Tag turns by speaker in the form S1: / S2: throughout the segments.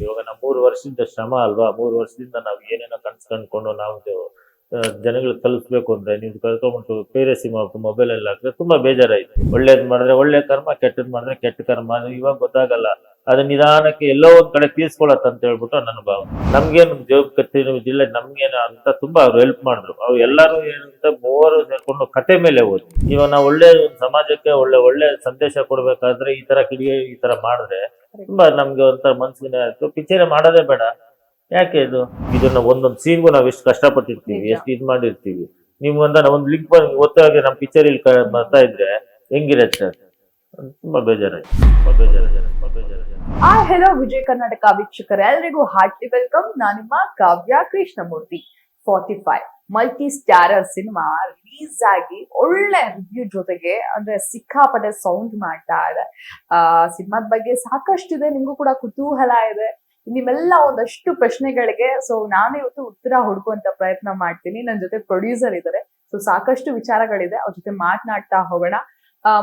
S1: ಇವಾಗ ನಾವು 3 ವರ್ಷದಿಂದ ಶ್ರಮ ಅಲ್ವಾ, 3 ವರ್ಷದಿಂದ ನಾವು ಏನೇನೋ ಕನ್ಸು ಕಂಡ್ಕೊಂಡು ನಾವು ಜನಗಳಿಗೆ ತಲುಪಿಸ್ಬೇಕು ಅಂದ್ರೆ ನೀವು ಕರ್ಕೊಂಡ್ಬಿಟ್ಟು ಬೇರೆ ಸಿನಿಮಾ ಮೊಬೈಲ್ ಅಲ್ಲಿ ಹಾಕಿದ್ರೆ ತುಂಬಾ ಬೇಜಾರಾಯ್ತು. ಒಳ್ಳೇದ್ ಮಾಡಿದ್ರೆ ಒಳ್ಳೆ ಕರ್ಮ, ಕೆಟ್ಟದ್ ಮಾಡಿದ್ರೆ ಕೆಟ್ಟ ಕರ್ಮ. ಅದು ಇವಾಗ ಗೊತ್ತಾಗಲ್ಲ. ಅದು ನಿಧಾನಕ್ಕೆ ಎಲ್ಲೋ ಒಂದ್ ಕಡೆ ತೀರ್ಸ್ಕೊಳತ್ ಅಂತ ಹೇಳ್ಬಿಟ್ಟು ನನ್ನ ಭಾವನೆ. ನಮ್ಗೇನು ಜೋಬ್ ಕತ್ತಿ ಜಿಲ್ಲೆ ನಮ್ಗೇನು ಅಂತ ತುಂಬಾ ಅವ್ರು ಹೆಲ್ಪ್ ಮಾಡಿದ್ರು. ಅವ್ರು ಎಲ್ಲಾರು ಏನಂತ ಮೂವರು ಸೇರ್ಕೊಂಡು ಕತೆ ಮೇಲೆ ಹೋದ್ರು. ಇವಾಗ ನಾವು ಒಳ್ಳೆ ಒಂದ್ ಸಮಾಜಕ್ಕೆ ಒಳ್ಳೆ ಒಳ್ಳೆ ಸಂದೇಶ ಕೊಡ್ಬೇಕಾದ್ರೆ ಈ ತರ ಕಿಡಿಗೆ ಈ ತರ ಮಾಡಿದ್ರೆ ತುಂಬಾ ನಮ್ಗೆ ಒಂಥರ ಮನ್ಸಿಗೆ ಆಯ್ತು. ಪಿಕ್ಚರ್ ಮಾಡೋದೇ ಬೇಡ. ಯಾಕೆ ಇದನ್ನ ಒಂದೊಂದ್ ಸೀನ್ಗೂ ನಾವ್ ಎಷ್ಟು ಕಷ್ಟಪಟ್ಟಿರ್ತೀವಿ, ಎಷ್ಟು ಇದ್ ಮಾಡಿರ್ತೀವಿ. ನಿಮ್ಗೊಂದ ಒಂದ್ ಲಿಂಕ್ ಒತ್ತಾಗಿ ನಮ್ ಪಿಕ್ಚರ್ ಇಲ್ಲಿ ಬರ್ತಾ ಇದ್ರೆ ಹೆಂಗಿರತ್ತೆ? ತುಂಬಾ ಬೇಜಾರಾಯ್ತು.
S2: ಹೆಲೋ ವಿಜಯ ಕರ್ನಾಟಕ ವೀಕ್ಷಕರ ಎಲ್ರಿಗೂ ಹಾರ್ಟ್ಲಿ ವೆಲ್ಕಮ್. ನಾನು ನಿಮ್ಮ Kavya Krishnamurthy. 45 multi starrer cinema release ಆಗಿ ಒಳ್ಳೆ ರಿವ್ಯೂ ಜೊತೆಗೆ ಅಂದ್ರೆ ಸಿಕ್ಕಾಪಟ್ಟೆ ಸೌಂಡ್ ಮಾಡ್ತಾ ಇದೆ. ಸಿನಿಮಾದ ಬಗ್ಗೆ ಸಾಕಷ್ಟು ಇದೆ, ನಿಮ್ಗೂ ಕೂಡ ಕುತೂಹಲ ಇದೆ. ನಿಮ್ಮೆಲ್ಲ ಒಂದಷ್ಟು ಪ್ರಶ್ನೆಗಳಿಗೆ ನಾನು ಇವತ್ತು ಉತ್ತರ ಹುಡುಕುವಂತ ಪ್ರಯತ್ನ ಮಾಡ್ತೀನಿ. ನನ್ನ ಜೊತೆ ಪ್ರೊಡ್ಯೂಸರ್ ಇದ್ದಾರೆ. ಸಾಕಷ್ಟು ವಿಚಾರಗಳಿದೆ, ಅವ್ರ ಜೊತೆ ಮಾತನಾಡ್ತಾ ಹೋಗೋಣ.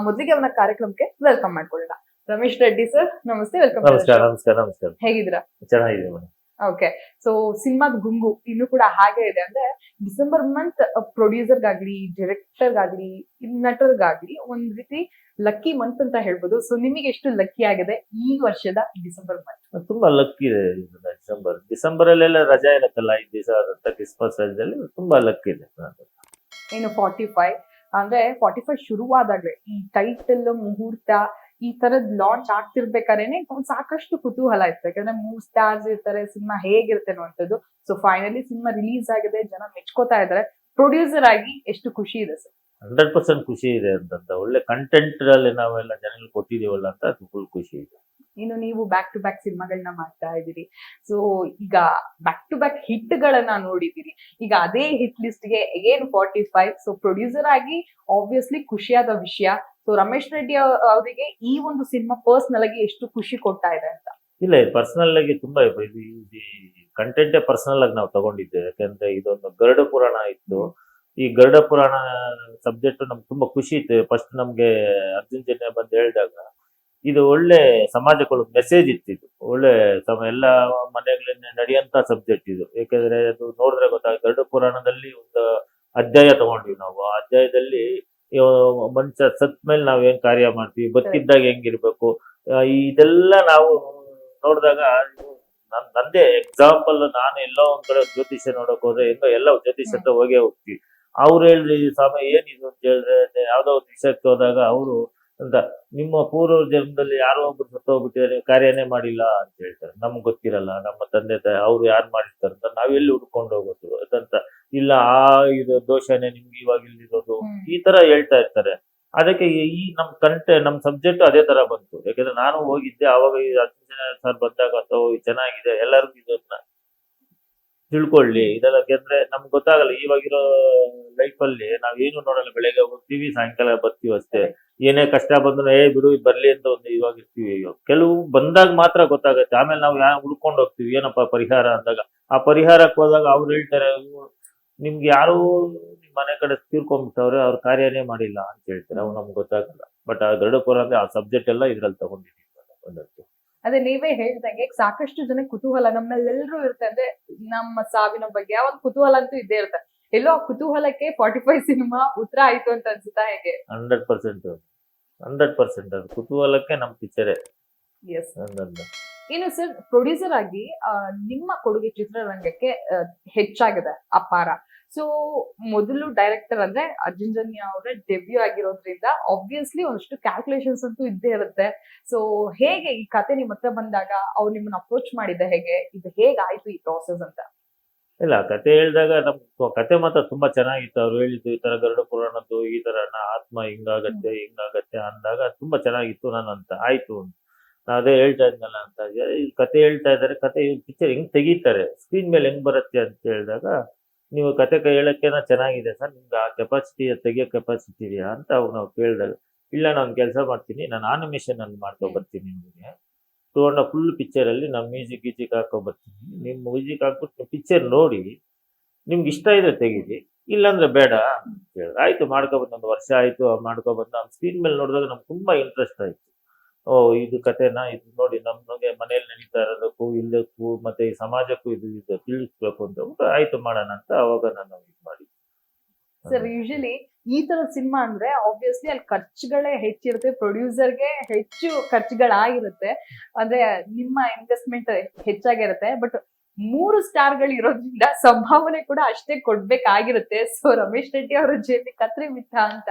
S2: ಮೊದಲಿಗೆ ಅವನ ಕಾರ್ಯಕ್ರಮಕ್ಕೆ ವೆಲ್ಕಮ್ ಮಾಡ್ಕೊಳ್ಳೋಣ. ರಮೇಶ್ ರೆಡ್ಡಿ ಸರ್, ನಮಸ್ತೆ, ವೆಲ್ಕಮ್.
S1: ನಮಸ್ಕಾರ.
S2: ಹೇಗಿದ್ದೀರಾ?
S1: ಚೆನ್ನಾಗಿದೆ.
S2: ಓಕೆ, ಸಿನಿಮಾದ ಗುಂಗು ಇನ್ನು ಕೂಡ ಹಾಗೆ ಇದೆ. ಅಂದ್ರೆ ಡಿಸೆಂಬರ್ ಮಂತ್ ಪ್ರೊಡ್ಯೂಸರ್ಗಾಗ್ಲಿ, ಡೈರೆಕ್ಟರ್ಗಾಗ್ಲಿ, ನಟರ್ಗಾಗ್ಲಿ ಒಂದ್ ರೀತಿ ಲಕ್ಕಿ ಮಂತ್ ಅಂತ ಹೇಳ್ಬೋದು. ನಿಮಗೆ ಎಷ್ಟು ಲಕ್ಕಿ ಆಗಿದೆ ಈ ವರ್ಷದ ಡಿಸೆಂಬರ್ ಮಂತ್?
S1: ತುಂಬಾ ಲಕ್ಕಿ ಇದೆ. ಡಿಸೆಂಬರ್ ಅಲ್ಲೆಲ್ಲ ರಜಾ ಇರತ್ತಲ್ಲ, 5 ದಿವಸ ಕ್ರಿಸ್ಮಸ್ ರಜದಲ್ಲಿ ತುಂಬಾ ಲಕ್ಕಿ ಇದೆ.
S2: ಇನ್ನು 45 ಅಂದ್ರೆ 45 ಶುರುವಾದಾಗ್ಲೇ ಈ ಟೈಟಲ್, ಮುಹೂರ್ತ ಈ ತರದ್ ಲಾಂಚ್ ಆಗ್ತಿರ್ಬೇಕಾರೇನೆ ಸಾಕಷ್ಟು ಕುತೂಹಲ ಇತ್ತು. ಯಾಕಂದ್ರೆ 3 ಸ್ಟಾರ್ಸ್ ಇರ್ತಾರೆ, ಸಿನಿಮಾ ಹೇಗಿರುತ್ತೆ ಅನ್ನುವಂಥದ್ದು. ಫೈನಲಿ ಸಿನಿಮಾ ರಿಲೀಸ್ ಆಗಿದೆ, ಜನ ಮೆಚ್ಕೋತಾ ಇದಾರೆ. ಪ್ರೊಡ್ಯೂಸರ್ ಆಗಿ ಎಷ್ಟು ಖುಷಿ ಇದೆ ಸರ್?
S1: 100% ಖುಷಿ ಇದೆ. ಅಂತ ಒಳ್ಳೆ ಕಂಟೆಂಟ್ ಅಲ್ಲಿ ನಾವೆಲ್ಲ ಜನಗಳಿಗೆ ಕೊಟ್ಟಿದೀವಲ್ಲ ಅಂತ ಫುಲ್ ಖುಷಿ ಇದೆ.
S2: ಇನ್ನು ನೀವು ಬ್ಯಾಕ್ ಟು ಬ್ಯಾಕ್ ಸಿನಿಮಾಗಳನ್ನ ಮಾಡ್ತಾ ಇದ್ದೀರಿ. ಈಗ ಬ್ಯಾಕ್ ಟು ಬ್ಯಾಕ್ ಹಿಟ್ ಗಳನ್ನ ನೋಡಿದ್ದೀರಿ. ಈಗ ಅದೇ ಹಿಟ್ ಲಿಸ್ಟ್ ಗೆ ಅಗೇನ್ 45. ಪ್ರೊಡ್ಯೂಸರ್ ಆಗಿ ಆಬ್ವಿಯಸ್ಲಿ ಖುಷಿಯಾದ ವಿಷಯ. ರಮೇಶ್ ರೆಡ್ಡಿ ಅವರಿಗೆ ಈ ಒಂದು ಸಿನಿಮಾ ಪರ್ಸನಲ್ ಆಗಿ ಎಷ್ಟು ಖುಷಿ ಕೊಡ್ತಾ ಇದೆ ಅಂತ?
S1: ಇಲ್ಲ, ಪರ್ಸನಲ್ ಆಗಿ ತುಂಬಾ ಕಂಟೆಂಟೇ ಪರ್ಸನಲ್ ಆಗಿ ನಾವು ತಗೊಂಡಿದ್ದೇವೆ. ಯಾಕಂದ್ರೆ ಇದೊಂದು ಗರುಡ ಪುರಾಣ ಇತ್ತು. ಈ ಗರುಡ ಪುರಾಣ ಸಬ್ಜೆಕ್ಟ್ ನಮ್ಗೆ ತುಂಬಾ ಖುಷಿ ಇತ್ತು. ಫಸ್ಟ್ ನಮ್ಗೆ ಅರ್ಜುನ್ ಜನ್ಯ ಬಂದು ಹೇಳಿದಾಗ ಇದು ಒಳ್ಳೆ ಸಮಾಜಕ್ಕೆ ಮೆಸೇಜ್ ಇತ್ತು. ಇದು ಒಳ್ಳೆ ಎಲ್ಲ ಮನೆಗಳಲ್ಲಿ ನಡೆಯುವಂತ ಸಬ್ಜೆಕ್ಟ್ ಇದು. ಯಾಕಂದ್ರೆ ಅದು ನೋಡಿದ್ರೆ ಗೊತ್ತಾಗುತ್ತೆ. ಗರುಡ ಪುರಾಣದಲ್ಲಿ ಒಂದು ಅಧ್ಯಾಯ ತಗೊಂಡ್ವಿ ನಾವು. ಆ ಅಧ್ಯಾಯದಲ್ಲಿ ಮನುಷ್ಯ ಸತ್ ಮೇಲೆ ನಾವ್ ಏನ್ ಕಾರ್ಯ ಮಾಡ್ತೀವಿ, ಬದುಕಿದ್ದಾಗ ಹೆಂಗಿರ್ಬೇಕು, ಇದೆಲ್ಲ ನಾವು ನೋಡಿದಾಗ ನಂದೇ ಎಕ್ಸಾಂಪಲ್. ನಾನು ಎಲ್ಲೋ ಒಂದ್ ಕಡೆ ಜ್ಯೋತಿಷ್ಯ ನೋಡಕ್ ಹೋದ್ರೆ ಎಲ್ಲ ಜ್ಯೋತಿಷ್ಯ ಹತ್ರ ಹೋಗ್ತೀವಿ. ಅವ್ರು ಹೇಳಿದ್ರಿ ಸ್ವಾಮಿ ಏನಿದು ಅಂತ ಹೇಳಿದ್ರೆ, ಯಾವ್ದೋ ಒಂದು ವಿಷಯಕ್ಕೆ ಹೋದಾಗ ಅವರು ಅಂತ ನಿಮ್ಮ ಪೂರ್ವ ಜನ್ಮದಲ್ಲಿ ಯಾರೋ ಒಬ್ರು ಸತ್ತೋಗ್ಬಿಟ್ಟಿದ್ದಾರೆ, ಕಾರ್ಯನೇ ಮಾಡಿಲ್ಲ ಅಂತ ಹೇಳ್ತಾರೆ. ನಮ್ಗೆ ಗೊತ್ತಿರಲ್ಲ, ನಮ್ಮ ತಂದೆ ತಾಯಿ ಅವ್ರು ಯಾರು ಮಾಡಿರ್ತಾರೆ ಅಂತ ನಾವೆಲ್ಲಿ ಹುಡ್ಕೊಂಡು ಹೋಗೋದು ಅದಂತ. ಇಲ್ಲ ಇದು ದೋಷನೇ ನಿಮ್ಗೆ ಇವಾಗ ಇಲ್ಲಿರೋದು, ಈ ತರ ಹೇಳ್ತಾ ಇರ್ತಾರೆ. ಅದಕ್ಕೆ ಈ ನಮ್ ಸಬ್ಜೆಕ್ಟ್ ಅದೇ ತರ ಬಂತು. ಯಾಕಂದ್ರೆ ನಾನು ಹೋಗಿದ್ದೆ ಅವಾಗ ಸರ್ ಬಂದಾಗ ಚೆನ್ನಾಗಿದೆ, ಎಲ್ಲರಿಗೂ ಇದನ್ನ ತಿಳ್ಕೊಳ್ಳಿ ಇದೆಲ್ಲ. ಯಾಕಂದ್ರೆ ನಮ್ಗೆ ಗೊತ್ತಾಗಲ್ಲ, ಇವಾಗಿರೋ ಲೈಫ್ ಅಲ್ಲಿ ನಾವೇನು ನೋಡಲ್ಲ. ಬೆಳಗ್ಗೆ ಹೋಗ್ತೀವಿ, ಸಾಯಂಕಾಲ ಬರ್ತೀವಿ ಅಷ್ಟೇ. ಏನೇ ಕಷ್ಟ ಬಂದ್ರು ಬಿಡು ಇದು ಬರ್ಲಿ ಅಂತ ಒಂದು ಇವಾಗ ಇರ್ತೀವಿ. ಕೆಲವು ಬಂದಾಗ ಮಾತ್ರ ಗೊತ್ತಾಗತ್ತೆ. ಆಮೇಲೆ ನಾವು ಹುಡ್ಕೊಂಡು ಹೋಗ್ತೀವಿ ಏನಪ್ಪಾ ಪರಿಹಾರ ಅಂದಾಗ. ಆ ಪರಿಹಾರಕ್ಕೆ ಹೋದಾಗ ಅವ್ರು ಹೇಳ್ತಾರೆ, ನಿಮ್ಗೆ ಯಾರು ನಿಮ್ ಮನೆ ಕಡೆ ತೀರ್ಕೊಂಡ್ಬಿಟ್ಟವ್ರೆ, ಅವ್ರ ಕಾರ್ಯನೇ ಮಾಡಿಲ್ಲ ಅಂತ ಹೇಳ್ತಾರೆ. ಅವ್ ನಮ್ಗೆ ಗೊತ್ತಾಗಲ್ಲ. ಬಟ್ ಆ ಗರುಡ ಪುರಾಣ ಅಂದ್ರೆ ಆ ಸಬ್ಜೆಕ್ಟ್ ಎಲ್ಲ ಇದ್ರಲ್ಲಿ ತಗೊಂಡಿದ್ದೀವಿ ಒಂದಷ್ಟು.
S2: ಅದೇ ನೀವೇ ಹೇಳ್ದಂಗೆ ಸಾಕಷ್ಟು ಜನ ಕುತೂಹಲ ನಮ್ಮಲ್ಲೆಲ್ಲರೂ ಇರುತ್ತೆ. ಅಂದ್ರೆ ನಮ್ಮ ಸಾವಿನ ಬಗ್ಗೆ ಆ ಒಂದು ಕುತೂಹಲ ಅಂತೂ ಇದ್ದೇ ಇರುತ್ತೆ. ಎಲ್ಲೋ ಆ ಕುತೂಹಲಕ್ಕೆ 45 ಸಿನಿಮಾ ಉತ್ತರ ಆಯ್ತು ಅಂತ ಅನ್ಸುತ್ತಾ ಹೇಗೆ?
S1: 100% ಅದು ಕುತೂಹಲಕ್ಕೆ ನಮ್ ಪಿಕ್ಚರೇ.
S2: ಎಸ್. ಇನ್ನು ಸರ್, ಪ್ರೊಡ್ಯೂಸರ್ ಆಗಿ ನಿಮ್ಮ ಕೊಡುಗೆ ಚಿತ್ರರಂಗಕ್ಕೆ ಹೆಚ್ಚಾಗಿದೆ, ಅಪಾರ. ಮೊದಲು ಡೈರೆಕ್ಟರ್ ಅಂದ್ರೆ ಅರ್ಜುನ್ ಜನ್ಯ ಅವರ ಡೆಬ್ಯೂ ಆಗಿರೋದ್ರಿಂದ ಆಬ್ವಿಯಸ್ಲಿ ಒಂದಷ್ಟು ಕ್ಯಾಲ್ಕುಲೇಷನ್ಸ್ ಅಂತೂ ಇದ್ದೇ ಇರುತ್ತೆ. ಹೇಗೆ ಈ ಕತೆ ನಿಮ್ಮ ಹತ್ರ ಬಂದಾಗ ಅವ್ರು ನಿಮ್ಮನ್ನ ಅಪ್ರೋಚ್ ಮಾಡಿದ್ದ ಹೇಗೆ, ಇದು ಹೇಗಾಯ್ತು ಈ ಪ್ರಾಸೆಸ್ ಅಂತ?
S1: ಇಲ್ಲ, ಕತೆ ಹೇಳಿದಾಗ ನಮ್ ಕತೆ ಮಾತ್ರ ತುಂಬಾ ಚೆನ್ನಾಗಿತ್ತು. ಅವ್ರು ಹೇಳಿದ್ದು ಈ ತರ ಗರುಡ ಪುರಾಣದ್ದು ಈ ತರ ಆತ್ಮ ಹಿಂಗಾಗತ್ತೆ ಅಂದಾಗ ತುಂಬಾ ಚೆನ್ನಾಗಿತ್ತು. ನಾನು ಅಂತ ಆಯ್ತು, ಅದೇ ಹೇಳ್ತಾ ಇದ್ನಲ್ಲ ಅಂತ. ಈ ಕತೆ ಹೇಳ್ತಾ ಇದಾರೆ, ಕತೆ ಪಿಕ್ಚರ್ ಹೆಂಗ್ ತೆಗೀತಾರೆ, ಸ್ಕ್ರೀನ್ ಮೇಲೆ ಹೆಂಗ್ ಬರುತ್ತೆ ಅಂತ ಹೇಳಿದಾಗ, ನೀವು ಕತೆ ಹೇಳಕ್ಕೆನ ಚೆನ್ನಾಗಿದೆ ಸರ್, ನಿಮ್ಗೆ ಆ ಕೆಪಾಸಿಟಿ ತೆಗಿಯೋ ಕೆಪಾಸಿಟಿ ಇದೆಯಾ ಅಂತ ಅವ್ರು ನಾವು ಕೇಳಿದಾಗ, ಇಲ್ಲ ನಾನು ಕೆಲಸ ಮಾಡ್ತೀನಿ, ನಾನು ಆನಿಮೇಷನ್ ಅಲ್ಲಿ ಮಾಡ್ಕೊ ಬರ್ತೀನಿ, ನಿಮಗೆ ತಗೊಂಡ ಫುಲ್ ಪಿಕ್ಚರ್ ಅಲ್ಲಿ ನಾವು ಮ್ಯೂಸಿಕ್ ಹಾಕೋ ಬರ್ತೀನಿ, ನಿಮ್ ಮ್ಯೂಸಿಕ್ ಹಾಕ್ಬಿಟ್ಟು ಪಿಕ್ಚರ್ ನೋಡಿ ನಿಮ್ಗೆ ಇಷ್ಟ ಇದ್ರೆ ತೆಗೀರಿ, ಇಲ್ಲಾಂದ್ರೆ ಬೇಡ ಅಂತ ಹೇಳಿದ್ರೆ ಆಯ್ತು ಮಾಡ್ಕೊಬಂದು. 1 ವರ್ಷ ಆಯ್ತು ಮಾಡ್ಕೊಬಂದು. ಸ್ಕ್ರೀನ್ ಮೇಲೆ ನೋಡಿದಾಗ ನಮ್ಗೆ ತುಂಬಾ ಇಂಟ್ರೆಸ್ಟ್ ಆಯ್ತು. ಓ ಇದು ಕಥೆನಾ, ಇದು ನೋಡಿ ನಮ್ಗೆ ಮನೇಲಿ ನಡೀತಾ ಇರೋದಕ್ಕೂ ಇಲ್ಲಕ್ಕೂ ಮತ್ತೆ ಈ ಸಮಾಜಕ್ಕೂ ಇದು ತಿಳಿಸ್ಬೇಕು ಅಂತ ಹೇಳ್ಬಿಟ್ಟು ಆಯ್ತು ಮಾಡೋಣ ಅಂತ ಅವಾಗ ನಾನು ಇದು ಮಾಡಿ.
S2: ಸರ್ ಯೂಶಲಿ ಈ ತರ ಸಿನಿಮಾ ಅಂದ್ರೆ ಆಬ್ವಿಯಸ್ಲಿ ಅಲ್ಲಿ ಖರ್ಚುಗಳೇ ಹೆಚ್ಚಿರುತ್ತೆ, ಪ್ರೊಡ್ಯೂಸರ್ಗೆ ಹೆಚ್ಚು ಖರ್ಚುಗಳಾಗಿರುತ್ತೆ, ಅಂದ್ರೆ ನಿಮ್ಮ ಇನ್ವೆಸ್ಟ್ಮೆಂಟ್ ಹೆಚ್ಚಾಗಿರುತ್ತೆ. ಬಟ್ 3 ಸ್ಟಾರ್ಗಳು ಇರೋದ್ರಿಂದ ಸಂಭಾವನೆ ಕೂಡ ಅಷ್ಟೇ ಕೊಡ್ಬೇಕಾಗಿರುತ್ತೆ. ಸೊ ರಮೇಶ್ ರೆಡ್ಡಿ ಅವರ ಜೇಬಿ ಕತ್ರಿ ಮಿತ್ತ ಅಂತ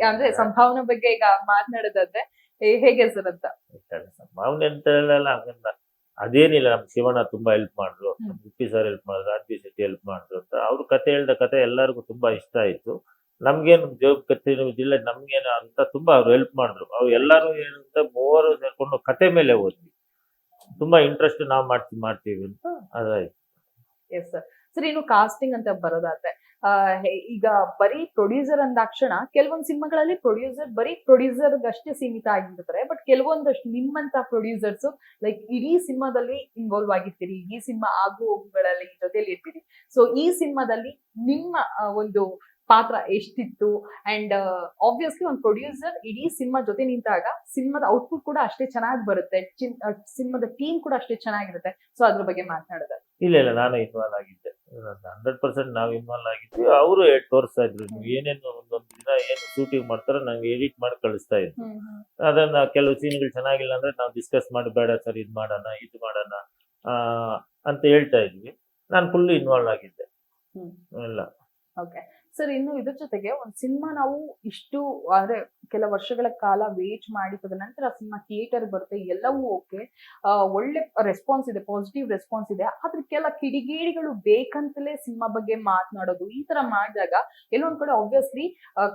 S2: ಅಂದ್ರೆ ಸಂಭಾವನೆ ಬಗ್ಗೆ ಈಗ ಮಾತನಾಡೋದಾದ್ರೆ ಹೇಗೆ ಸರ್ ಅಂತ?
S1: ಮಾವನ ಅಂತ ಹೇಳಲ್ಲ ಹಂಗಂತ ಅದೇನಿಲ್ಲ. ನಮ್ ಶಿವಣ್ಣ ತುಂಬಾ ಹೆಲ್ಪ್ ಮಾಡಿದ್ರು, ಉಪ್ಪಿ ಸರ್ ಹೆಲ್ಪ್ ಮಾಡಿದ್ರು, ರಾಜ್ಬಿ ಶೆಟ್ಟಿ ಹೆಲ್ಪ್ ಮಾಡಿದ್ರು ಅಂತ ಅವ್ರು ಕತೆ ಹೇಳ್ದ ಕತೆ ಎಲ್ಲರಿಗೂ ತುಂಬಾ ಇಷ್ಟ ಆಯ್ತು. ನಮ್ಗೇನು ಜೋಬ್ ಕತ್ತಿ ಇದಿಲ್ಲ, ನಮ್ಗೇನು ಅಂತ ತುಂಬಾ ಅವ್ರು ಹೆಲ್ಪ್ ಮಾಡಿದ್ರು. ಅವ್ರು ಎಲ್ಲರೂ ಏನಂತ ಮೂವರು ಸೇರ್ಕೊಂಡು ಕತೆ ಮೇಲೆ ಓದ್ವಿ, ತುಂಬಾ ಇಂಟ್ರೆಸ್ಟ್ ನಾವು ಮಾಡ್ತೀವಿ ಅಂತ ಅದಾಯ್ತು.
S2: Yes sir. ಸರ್ ಇನ್ನು ಕಾಸ್ಟಿಂಗ್ ಅಂತ ಬರೋದಾದ್ರೆ ಈಗ ಬರೀ ಪ್ರೊಡ್ಯೂಸರ್ ಅಂದಾಕ್ಷಣ ಕೆಲವೊಂದು ಸಿನಿಮಾಗಳಲ್ಲಿ ಪ್ರೊಡ್ಯೂಸರ್ ಬರೀ ಪ್ರೊಡ್ಯೂಸರ್ ಅಷ್ಟೇ ಸೀಮಿತ ಆಗಿರ್ತಾರೆ. ಬಟ್ ಕೆಲವೊಂದಷ್ಟು ನಿಮ್ಮಂತ ಪ್ರೊಡ್ಯೂಸರ್ಸ್ ಲೈಕ್ ಇಡೀ ಸಿನಿಮಾದಲ್ಲಿ ಇನ್ವಾಲ್ವ್ ಆಗಿರ್ತೀರಿ, ಈ ಸಿನಿಮಾ ಆಗು ಹೋಗುಗಳಲ್ಲಿ ಜೊತೆಲಿ ಇರ್ತೀರಿ. ಸೊ ಈ ಸಿನಿಮಾದಲ್ಲಿ ನಿಮ್ಮ ಒಂದು ಪಾತ್ರ ಎಷ್ಟಿತ್ತು ಅಂಡ್ ಆಬ್ವಿಯಸ್ಲಿ ಒಂದು ಪ್ರೊಡ್ಯೂಸರ್ ಇಡೀ ಸಿನಿಮಾ ಜೊತೆ ನಿಂತಾಗ ಸಿನಿಮಾದ ಔಟ್ಪುಟ್ ಕೂಡ ಅಷ್ಟೇ ಚೆನ್ನಾಗಿ ಬರುತ್ತೆ, ಸಿನಿಮಾದ ಟೀಮ್ ಕೂಡ ಅಷ್ಟೇ ಚೆನ್ನಾಗಿರುತ್ತೆ. ಸೊ ಅದ್ರ ಬಗ್ಗೆ ಮಾತನಾಡೋದು.
S1: ಇಲ್ಲ ನಾನು ಇನ್ವಾಲ್ವ್ ಆಗಿದ್ದೆ, 100% ನಾವು ಇನ್ವಾಲ್ವ್ ಆಗಿದ್ವಿ. ಅವರು ತೋರಿಸ್ತಾ ಇದ್ರು ನೀವು ಏನೇನು ಒಂದೊಂದು ದಿನ ಏನು ಶೂಟಿಂಗ್ ಮಾಡ್ತಾರೋ ನಂಗೆ ಎಡಿಟ್ ಮಾಡಿ ಕಳಿಸ್ತಾ ಇದ್ರು. ಅದನ್ನ ಕೆಲವು ಸೀನ್ಗಳು ಚೆನ್ನಾಗಿಲ್ಲ ಅಂದ್ರೆ ನಾವು ಡಿಸ್ಕಸ್ ಮಾಡಿ ಬೇಡ ಸರ್ ಇದು ಮಾಡೋಣ ಅಂತ ಹೇಳ್ತಾ ಇದ್ವಿ. ನಾನು ಫುಲ್ ಇನ್ವಾಲ್ವ್ ಆಗಿದ್ದೆ ಎಲ್ಲ.
S2: ಓಕೆ ಸರ್, ಇನ್ನು ಇದ್ರ ಜೊತೆಗೆ ಒಂದು ಸಿನಿಮಾ ನಾವು ಇಷ್ಟು ಅಂದ್ರೆ ಕೆಲ ವರ್ಷಗಳ ಕಾಲ ವೇಟ್ ಮಾಡಿ ತದನಂತರ ಸಿನಿಮಾ ಥಿಯೇಟರ್ ಬರುತ್ತೆ, ಎಲ್ಲವೂ ಓಕೆ, ಒಳ್ಳೆ ರೆಸ್ಪಾನ್ಸ್ ಇದೆ, ಪಾಸಿಟಿವ್ ರೆಸ್ಪಾನ್ಸ್ ಇದೆ. ಆದ್ರೆ ಕೆಲ ಕಿಡಿಗೇಡಿಗಳು ಬೇಕಂತಲೇ ಸಿನಿಮಾ ಬಗ್ಗೆ ಮಾತನಾಡೋದು ಈ ತರ ಮಾಡಿದಾಗ ಎಲ್ಲೊಂದ್ ಕಡೆ ಆಬ್ವಿಯಸ್ಲಿ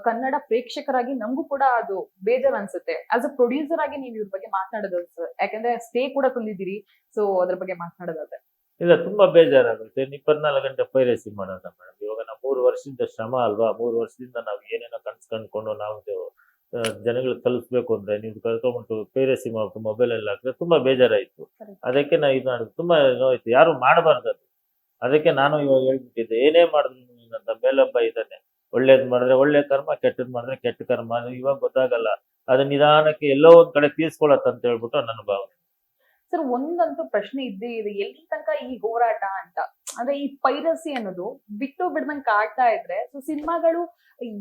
S2: ಕನ್ನಡ ಪ್ರೇಕ್ಷಕರಾಗಿ ನಮಗೂ ಕೂಡ ಅದು ಬೇಜಾರ್ ಅನ್ಸುತ್ತೆ. ಆಸ್ ಅ ಪ್ರೊಡ್ಯೂಸರ್ ಆಗಿ ನೀವು ಇದ್ರ ಬಗ್ಗೆ ಮಾತನಾಡೋದು ಸರ್, ಯಾಕಂದ್ರೆ ಸ್ಟೇ ಕೂಡ ತಂದಿದ್ದೀರಿ. ಸೊ ಅದ್ರ ಬಗ್ಗೆ ಮಾತನಾಡೋದಾದ್ರೆ
S1: ಇಲ್ಲ ತುಂಬಾ ಬೇಜಾರಾಗುತ್ತೆ. 24 ಗಂಟೆ ಪೈರಸಿ ಮಾಡೋಣ ಮೇಡಮ್. ಇವಾಗ ನಾವು 3 ವರ್ಷದಿಂದ ಶ್ರಮ ಅಲ್ವಾ, 3 ವರ್ಷದಿಂದ ನಾವು ಏನೇನೋ ಕನ್ಸ್ ಕಂಡ್ಕೊಂಡು ನಾವು ಜನಗಳಿಗೆ ತಲುಪಿಸ್ಬೇಕು ಅಂದ್ರೆ ನೀವು ಕರ್ಕೊಂಡ್ಬಿಟ್ಟು ಪೈರಸಿ ಮಾಡ್ಬಿಟ್ಟು ಮೊಬೈಲ್ ಅಲ್ಲಿ ಹಾಕಿದ್ರೆ ತುಂಬಾ ಬೇಜಾರಾಯ್ತು. ಅದಕ್ಕೆ ನಾವು ಇದು ಮಾಡಿದ್ವಿ, ತುಂಬಾ ನೋಯ್ತು, ಯಾರು ಮಾಡಬಾರ್ದು ಅದು. ಅದಕ್ಕೆ ನಾನು ಇವಾಗ ಹೇಳ್ಬಿಟ್ಟಿದ್ದೆ, ಏನೇ ಮಾಡಿದ್ರು ನನ್ನ ಮೇಲೊಬ್ಬ ಇದ್ದಾನೆ, ಒಳ್ಳೇದ್ ಮಾಡಿದ್ರೆ ಒಳ್ಳೆ ಕರ್ಮ, ಕೆಟ್ಟದ್ ಮಾಡಿದ್ರೆ ಕೆಟ್ಟ ಕರ್ಮ. ಅದು ಇವಾಗ ಗೊತ್ತಾಗಲ್ಲ, ಅದು ನಿಧಾನಕ್ಕೆ ಎಲ್ಲೋ ಒಂದ್ ಕಡೆ ತೀರ್ಸ್ಕೊಳತ್ತಂತ ಹೇಳ್ಬಿಟ್ಟು ನನ್ನ ಭಾವನೆ.
S2: ಸರ್ ಒಂದಂತೂ ಪ್ರಶ್ನೆ ಇದ್ದೇ ಇದೆ, ಎಲ್ಲಿ ತನಕ ಈ ಹೋರಾಟ ಅಂತ, ಅಂದ್ರೆ ಈ ಪೈರಸಿ ಅನ್ನೋದು ಬಿಟ್ಟು ಬಿಡ್ದಂಗ್ ಕಾಡ್ತಾ ಇದ್ರೆ ಸೊ ಸಿನಿಮಾಗಳು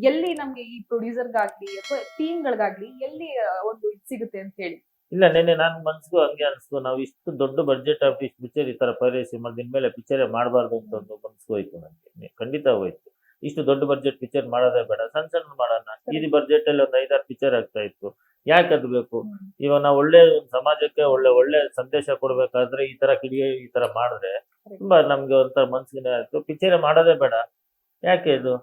S2: ಎಲ್ಲಿ ನಮ್ಗೆ ಈ ಪ್ರೊಡ್ಯೂಸರ್ಗಾಗ್ಲಿ ಅಥವಾ ಟೀಮ್ಗಳಿಗಾಗ್ಲಿ ಎಲ್ಲಿ ಒಂದು ಇದು ಸಿಗುತ್ತೆ ಅಂತ ಹೇಳಿ.
S1: ಇಲ್ಲ ನೆನ್ನೆ ನಾನು ಮನ್ಸಿಗೂ ಹಂಗೆ ಅನ್ಸ್ತು, ನಾವು ಇಷ್ಟು ದೊಡ್ಡ ಬಡ್ಜೆಟ್ ಆಫ್ ಇಷ್ಟು ಪಿಕ್ಚರ್ ಈ ತರ ಪೈರಸಿ ಮಾಡಿ ಇನ್ಮೇಲೆ ಪಿಕ್ಚರೇ ಮಾಡಬಾರ್ದು ಅಂತ ಒಂದು ಮನ್ಸಿಗೆ ಹೋಯ್ತು ನನಗೆ, ಖಂಡಿತ ಹೋಯ್ತು. ಇಷ್ಟು ದೊಡ್ಡ ಬಡ್ಜೆಟ್ ಪಿಕ್ಚರ್ ಮಾಡೋದೇ ಬೇಡ, ಸಣ್ಣ ಸಣ್ಣ ಮಾಡೋಣ. ಈ ಬಡ್ಜೆಟ್ ಅಲ್ಲಿ ಒಂದು 5-6 ಪಿಕ್ಚರ್ ಆಗ್ತಾ ಇತ್ತು, ಯಾಕೆ ಅದು ಬೇಕು? ಇವಾಗ ನಾವು ಒಳ್ಳೆ ಸಮಾಜಕ್ಕೆ ಒಳ್ಳೆ ಸಂದೇಶ ಕೊಡ್ಬೇಕಾದ್ರೆ ಈ ತರ ಈ ತರ ಮಾಡಿದ್ರೆ ತುಂಬಾ ನಮ್ಗೆ ಒಂಥರ ಮನ್ಸಿಗೆ ಆಯ್ತು, ಪಿಕ್ಚರ್ ಮಾಡೋದೇ ಬೇಡ, ಯಾಕೆ ಇದು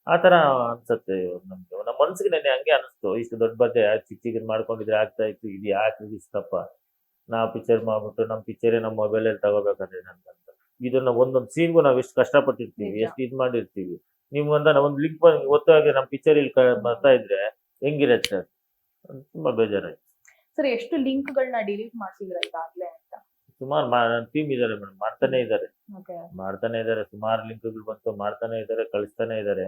S1: ಆತರ ಅನ್ಸತ್ತೆ ನಮ್ಗೆ. ನಮ್ಮ ಮನ್ಸಿಗೆ ನೆನ್ನೆ ಹಂಗೆ ಅನಿಸ್ತು, ಇಷ್ಟು ದೊಡ್ಡ ಬಡ್ಜೆಟ್ ಚಿಕ್ಕ ಮಾಡ್ಕೊಂಡಿದ್ರೆ ಆಗ್ತಾ ಇತ್ತು, ಇದು ಯಾಕೆ ಇಷ್ಟಪ್ಪ, ನಾವು ಪಿಕ್ಚರ್ ಮಾಡ್ಬಿಟ್ಟು ನಮ್ಮ ಪಿಕ್ಚರೇ ನಮ್ಮ ಮೊಬೈಲಲ್ಲಿ ತಗೋಬೇಕಾದ್ರೆ ನನ್ಗಂತ. ಇದನ್ನ ಒಂದೊಂದು ಸೀನ್ಗೂ ನಾವು ಎಷ್ಟು ಕಷ್ಟಪಟ್ಟಿರ್ತೀವಿ, ಎಷ್ಟು ಇದು ಮಾಡಿರ್ತೀವಿ. ನೀವು ಒಂದು ಲಿಂಕ್ ಒತ್ತಾಗಿ ನಮ್ಮ ಪಿಕ್ಚರ್ ಇಲ್ಲಿ ಬರ್ತಾ ಇದ್ರೆ ಹೆಂಗಿರತ್ತೆ? ತುಂಬಾ ಬೇಜಾರಾಯ್ತು.
S2: ಸರ್ ಎಷ್ಟು ಲಿಂಕ್ಗಳನ್ನ ಡಿಲೀಟ್ ಮಾಡ್ಸಿದ್ರ ಈಗಾಗ್ಲೇ ಅಂತ?
S1: ಸುಮಾರು ಟೀಮ್ ಇದಾರೆ ಮೇಡಮ್, ಮಾಡ್ತಾನೆ ಇದಾರೆ. ಸುಮಾರು ಲಿಂಕ್ಗಳು ಬಂತು, ಮಾಡ್ತಾನೆ ಇದಾರೆ, ಕಳಿಸ್ತಾನೆ ಇದಾರೆ.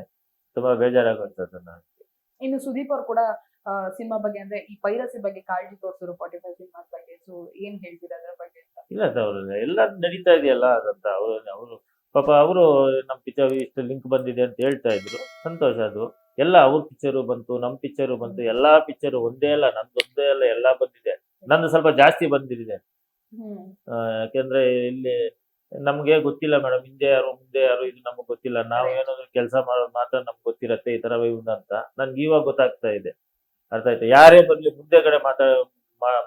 S1: ತುಂಬಾ ಬೇಜಾರಾಗುತ್ತೆ ಅದನ್ನ.
S2: ಇನ್ನು ಸುದೀಪ್ ಅವ್ರು ಕೂಡ ಸಿನಿಮಾ ಬಗ್ಗೆ ಅಂದ್ರೆ ಈ ಪೈರಸಿ ಬಗ್ಗೆ ಕಾಳಜಿ ತೋರಿಸಿದ್ರು 45 ಸಿನಿಮಾ ಬಗ್ಗೆ. ಸೊ ಏನ್ ಹೇಳ್ತೀರಾ ಅದ್ರ ಬಗ್ಗೆ ಅಂತ?
S1: ಇಲ್ಲ ಅವ್ರು ಎಲ್ಲ ನಡೀತಾ ಇದೆಯಲ್ಲ ಅದಂತ. ಅವರು ಪಾಪ ಅವರು ನಮ್ಮ ಪಿಕ್ಚರ್ ಇಷ್ಟು ಲಿಂಕ್ ಬಂದಿದೆ ಅಂತ ಹೇಳ್ತಾ ಇದ್ರು, ಸಂತೋಷ. ಅದು ಎಲ್ಲ ಅವ್ರ ಪಿಕ್ಚರು ಬಂತು, ನಮ್ಮ ಪಿಕ್ಚರು ಬಂತು, ಎಲ್ಲಾ ಪಿಕ್ಚರು ಒಂದೇ ಅಲ್ಲ, ನಂದೊಂದೇ ಅಲ್ಲ, ಎಲ್ಲಾ ಬಂದಿದೆ. ನಂದು ಸ್ವಲ್ಪ ಜಾಸ್ತಿ ಬಂದಿದೆ, ಯಾಕೆಂದ್ರೆ ಇಲ್ಲಿ ನಮ್ಗೆ ಗೊತ್ತಿಲ್ಲ ಮೇಡಮ್, ಹಿಂದೆ ಯಾರು ಮುಂದೆ ಯಾರು ಇದು ನಮ್ಗೆ ಗೊತ್ತಿಲ್ಲ. ನಾವು ಏನಾದ್ರು ಕೆಲಸ ಮಾಡೋದು ಮಾತ್ರ ನಮ್ಗೆ ಗೊತ್ತಿರತ್ತೆ ಈ ತರ ಅಂತ. ನನ್ಗೆ ಇವಾಗ ಗೊತ್ತಾಗ್ತಾ ಇದೆ, ಅರ್ಥ ಆಯ್ತಾ? ಯಾರೇ ಬರ್ಲಿ ಮುಂದೆಗಡೆ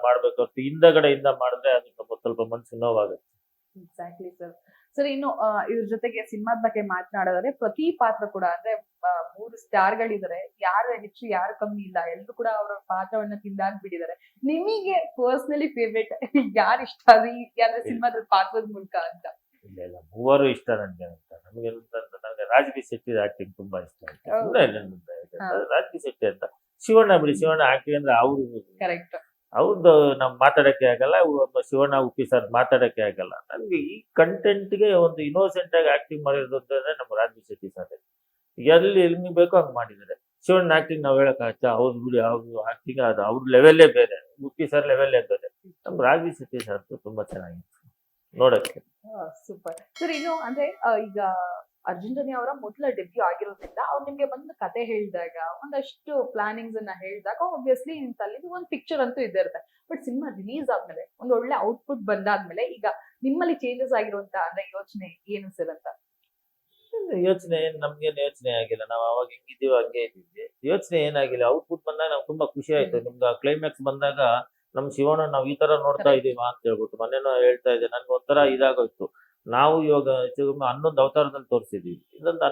S1: ಮಾಡ್ಬೇಕು, ಹಿಂದಗಡೆಯಿಂದ ಮಾಡಿದ್ರೆ ಅದು ಸ್ವಲ್ಪ ಮನ್ಸಿಗೆ ನೋವಾಗುತ್ತೆ.
S2: Exactly sir. ಸರ್ ಇನ್ನು ಇದ್ರ ಜೊತೆಗೆ ಸಿನಿಮಾದ ಬಗ್ಗೆ ಮಾತನಾಡೋದಾದ್ರೆ ಪ್ರತಿ ಪಾತ್ರ ಕೂಡ ಅಂದ್ರೆ 3 ಸ್ಟಾರ್ಗಳಿದ್ದಾರೆ, ಯಾರು ಹೆಚ್ಚು ಯಾರು ಕಮ್ಮಿ ಇಲ್ಲ, ಎಲ್ಲರೂ ಕೂಡ ಅವರ ಪಾತ್ರವನ್ನ ತಿಂದಾಕ್ಬಿಟ್ಟಿದ್ದಾರೆ. ನಿಮಗೆ ಪರ್ಸನಲಿ ಫೇವ್ರೇಟ್ ಯಾರು ಇಷ್ಟ ಅಂದ್ರೆ ಸಿನಿಮಾದ ಪಾತ್ರದ ಮೂಲಕ ಅಂತ?
S1: ಇಲ್ಲ ಮೂವರು ಇಷ್ಟ ನನ್ಗೆ ಅಂತ. ನನಗೆ ರಾಜ್ಬಿ ಶೆಟ್ಟಿ ಆಕ್ಟಿಂಗ್ ತುಂಬಾ ಇಷ್ಟ ಆಯ್ತು. ರಾಜ್ಬಿ ಶೆಟ್ಟಿ ಅಂತ, ಶಿವಣ್ಣ ಬಿಡಿ, ಶಿವಣ್ಣ ಆಕ್ಟಿಂಗ್ ಅಂದ್ರೆ ಅವ್ರದ್ದು ನಮ್ ಮಾತಾಡಕ್ಕೆ ಆಗಲ್ಲ, ಶಿವಣ್ಣ ಉಪ್ಪಿ ಸರ್ ಮಾತಾಡಕ್ಕೆ ಆಗಲ್ಲ. ನನ್ಗೆ ಈ ಕಂಟೆಂಟ್ಗೆ ಒಂದು ಇನ್ನೋಸೆಂಟ್ ಆಗಿ ಆಕ್ಟಿಂಗ್ ಮಾಡಿರೋದು ಅಂತಂದ್ರೆ ನಮ್ಮ ರಾಜ್ಬಿ ಶೆಟ್ಟಿ ಸರ್. ಎಲ್ಲಿ ಬೇಕೋ ಹಂಗ್ ಮಾಡಿದ್ದಾರೆ. ಶಿವಣ್ಣ ಆಕ್ಟಿಂಗ್ ನಾವ್ ಹೇಳಕ್ ಅವ್ರು ಬಿಡಿ ಅವ್ರು ಆಕ್ಟಿಂಗ್ ಅದು ಅವ್ರ ಲೆವೆಲ್ಲೇ ಬೇರೆ, ಉಪ್ಪಿ ಸರ್ ಲೆವೆಲ್ಲೇ ಬೇರೆ. ನಮ್ ರಾಘವಿ ಶೆಟ್ಟಿ ಸರ್ ತುಂಬಾ ಚೆನ್ನಾಗಿತ್ತು ನೋಡಕ್ಕೆ.
S2: Super sir. ಇನ್ನು ಅಂದ್ರೆ ಈಗ ಅರ್ಜುನ್ ಜನ್ಯ ಅವರ ಮೊದಲ ಡೆಬ್ಯೂ ಆಗಿರೋದ್ರಿಂದ ಅವ್ರು ನಿಮ್ಗೆ ಬಂದು ಕತೆ ಹೇಳಿದಾಗ ಒಂದಷ್ಟು ಪ್ಲಾನಿಂಗ್ಸ್ ಅನ್ನ ಹೇಳಿದಾಗ ಆಬ್ವಿಯಸ್ಲಿ ನಿಮ್ ತಲೆಗೆ ಒಂದು ಪಿಕ್ಚರ್ ಅಂತೂ ಇದ್ದೇ ಇರುತ್ತೆ. ಬಟ್ ಸಿನಿಮಾ ರಿಲೀಸ್ ಆದ್ಮೇಲೆ ಒಂದು ಒಳ್ಳೆ ಔಟ್ಪುಟ್ ಬಂದಾದ್ಮೇಲೆ ಈಗ ನಿಮ್ಮಲ್ಲಿ ಚೇಂಜಸ್ ಆಗಿರುವಂತ ಅಂದ್ರೆ ಯೋಚನೆ ಏನು ಸರ್ ಅಂತ?
S1: ಯೋಚನೆ ನಮ್ಗೇನು ಯೋಚನೆ ಆಗಿಲ್ಲ, ನಾವ್ ಅವಾಗ ಹೆಂಗಿದೀವೋ ಹಂಗೆ ಇದ್ದೀವಿ. ಯೋಚನೆ ಏನಾಗಿಲ್ಲ, ಔಟ್ಪುಟ್ ಬಂದಾಗ ನಮ್ಗೆ ತುಂಬಾ ಖುಷಿ ಆಯ್ತು. ನಿಮ್ಗೆ ಕ್ಲೈಮ್ಯಾಕ್ಸ್ ಬಂದಾಗ ನಮ್ ಶಿವಣ್ಣ ನಾವ್ ಈ ತರ ನೋಡ್ತಾ ಇದೀವ ಅಂತ ಹೇಳ್ಬಿಟ್ಟು ಮೊನ್ನೆನೂ ಹೇಳ್ತಾ ಇದ್ದೆ, ನನ್ಗೆ ಒಂಥರ ಇದಾಗೋಯ್ತು. ನಾವು ಇವಾಗ 11 ಅವತಾರದಲ್ಲಿ ತೋರಿಸಿದೀವಿ, ಇದೊಂದು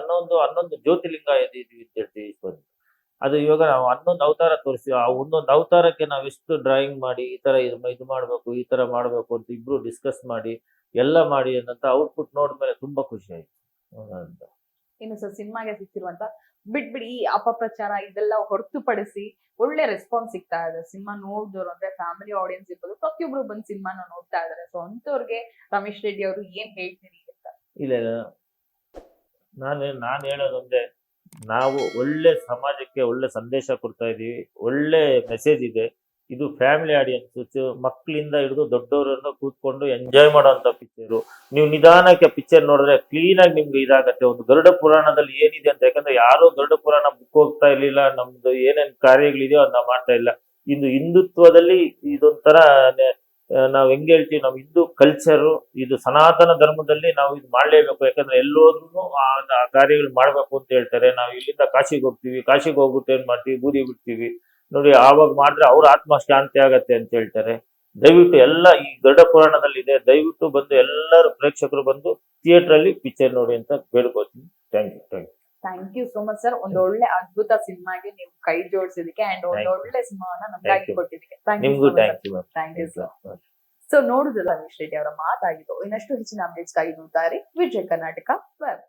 S1: 11 ಜ್ಯೋತಿಲಿಂಗ ಇದೀವಿ ಅಂತ ಹೇಳ್ತೀವಿ ಇಷ್ಟೊಂದು. ಅದು ಇವಾಗ ನಾವು 11 ಅವತಾರ ತೋರಿಸ್ತೀವಿ. ಆ ಒಂದೊಂದು ಅವತಾರಕ್ಕೆ ನಾವ್ ಎಷ್ಟು ಡ್ರಾಯಿಂಗ್ ಮಾಡಿ ಈ ತರ ಇದು ಮಾಡ್ಬೇಕು, ಈ ತರ ಮಾಡ್ಬೇಕು ಅಂತ ಇಬ್ರು ಡಿಸ್ಕಸ್ ಮಾಡಿ ಎಲ್ಲ ಮಾಡಿ ಅನ್ನಂತ ಔಟ್ಪುಟ್ ನೋಡಿದ್ಮೇಲೆ ತುಂಬಾ ಖುಷಿ ಆಯ್ತು ಅಂತ.
S2: ಇನ್ನು ಸರ್ ಸಿನಿಮಾಗೆ ಸಿಕ್ತಿರುವಂತ ಬಿಟ್ಬಿಡಿ ಈ ಅಪಪ್ರಚಾರ ಇದೆಲ್ಲ ಹೊರತುಪಡಿಸಿ ಒಳ್ಳೆ ರೆಸ್ಪಾನ್ಸ್ ಸಿಗ್ತಾ ಇದೆ. ಸಿನಿಮಾ ನೋಡಿದವರು ಅಂದ್ರೆ ಫ್ಯಾಮಿಲಿ ಆಡಿಯನ್ಸ್ ಇರ್ಬೋದು, ಪ್ರತಿಯೊಬ್ರು ಬಂದು ಸಿನಿಮಾನ ನೋಡ್ತಾ ಇದಾರೆ. ಸೊ ಅಂತವ್ರಿಗೆ ರಮೇಶ್ ರೆಡ್ಡಿ ಅವರು ಏನ್ ಹೇಳ್ತೀರಿ ಅಂತ?
S1: ಇಲ್ಲ ನಾನು ಹೇಳೋದೊಂದೇ, ನಾವು ಒಳ್ಳೆ ಸಮಾಜಕ್ಕೆ ಒಳ್ಳೆ ಸಂದೇಶ ಕೊಡ್ತಾ ಇದೀವಿ, ಒಳ್ಳೆ ಮೆಸೇಜ್ ಇದೆ. ಇದು ಫ್ಯಾಮಿಲಿ ಆಡಿಯನ್ಸ್, ಮಕ್ಕಳಿಂದ ಹಿಡಿದು ದೊಡ್ಡವರನ್ನ ಕೂತ್ಕೊಂಡು ಎಂಜಾಯ್ ಮಾಡೋಂಥ ಪಿಕ್ಚರು. ನೀವು ನಿಧಾನಕ್ಕೆ ಪಿಕ್ಚರ್ ನೋಡಿದ್ರೆ ಕ್ಲೀನ್ ಆಗಿ ನಿಮ್ಗೆ ಇದಾಗತ್ತೆ. ಒಂದು ಗರುಡ ಪುರಾಣದಲ್ಲಿ ಏನಿದೆ ಅಂತ, ಯಾಕಂದ್ರೆ ಯಾರೋ ಗರುಡ ಪುರಾಣ ಬುಕ್ ಹೋಗ್ತಾ ಇರ್ಲಿಲ್ಲ, ನಮ್ದು ಏನೇನ್ ಕಾರ್ಯಗಳಿದೆಯೋ ಅದನ್ನ ಮಾಡ್ತಾ ಇಲ್ಲ. ಇದು ಹಿಂದುತ್ವದಲ್ಲಿ ಇದೊಂಥರ ನಾವ್ ಹೆಂಗ್ ಹೇಳ್ತೀವಿ, ನಾವು ಹಿಂದೂ ಕಲ್ಚರು, ಇದು ಸನಾತನ ಧರ್ಮದಲ್ಲಿ ನಾವು ಇದು ಮಾಡ್ಲೇಬೇಕು. ಯಾಕಂದ್ರೆ ಎಲ್ಲೋದ್ರೂ ಆ ಕಾರ್ಯಗಳು ಮಾಡ್ಬೇಕು ಅಂತ ಹೇಳ್ತಾರೆ. ನಾವು ಇಲ್ಲಿಂದ ಕಾಶಿಗೆ ಹೋಗ್ತೀವಿ, ಕಾಶಿಗೆ ಹೋಗ್ಬಿಟ್ಟು ಏನ್ ಮಾಡ್ತೀವಿ, ಬೂದಿ ಬಿಡ್ತೀವಿ ನೋಡಿ, ಆವಾಗ ಮಾಡಿದ್ರೆ ಅವ್ರ ಆತ್ಮ ಶಾಂತಿ ಆಗತ್ತೆ ಅಂತ ಹೇಳ್ತಾರೆ. ದಯವಿಟ್ಟು ಎಲ್ಲ ಈ ಗರುಡ ಪುರಾಣದಲ್ಲಿ ಇದೆ, ದಯವಿಟ್ಟು ಬಂದು ಎಲ್ಲರೂ ಪ್ರೇಕ್ಷಕರು ಬಂದು ಥಿಯೇಟರ್ ಅಲ್ಲಿ ಪಿಕ್ಚರ್ ನೋಡಿ ಅಂತ ಬೇಡ್ಕೋತೀನಿ. Thank you.
S2: Thank you so much sir. ಒಂದು ಒಳ್ಳೆ ಅದ್ಭುತ ಸಿನಿಮಾಗೆ ನೀವು ಕೈ ಜೋಡಿಸಿದಕ್ಕೆ ಅಂಡ್ ಒಂದು ಒಳ್ಳೆ ಸಿನಿಮಾವನ್ನ ನಮ್ಗಾಗಿ ಕೊಟ್ಟಿದ್ದಕ್ಕೆ
S1: ನಿಮ್ಗೂ thank you.
S2: Thank you sir. So ನೋಡುದಲ್ಲ ರಮೇಶ್ ರೆಡ್ಡಿ ಅವರ ಮಾತಾಗಿದ್ದು. ಇನ್ನಷ್ಟು ಹೆಚ್ಚಿನ ಅಪ್ಡೇಟ್ಸ್ ಗಾಗಿ ನೋಡ್ತಾ ಇರಿ ವಿಜಯ ಕರ್ನಾಟಕ ವೆಬ್.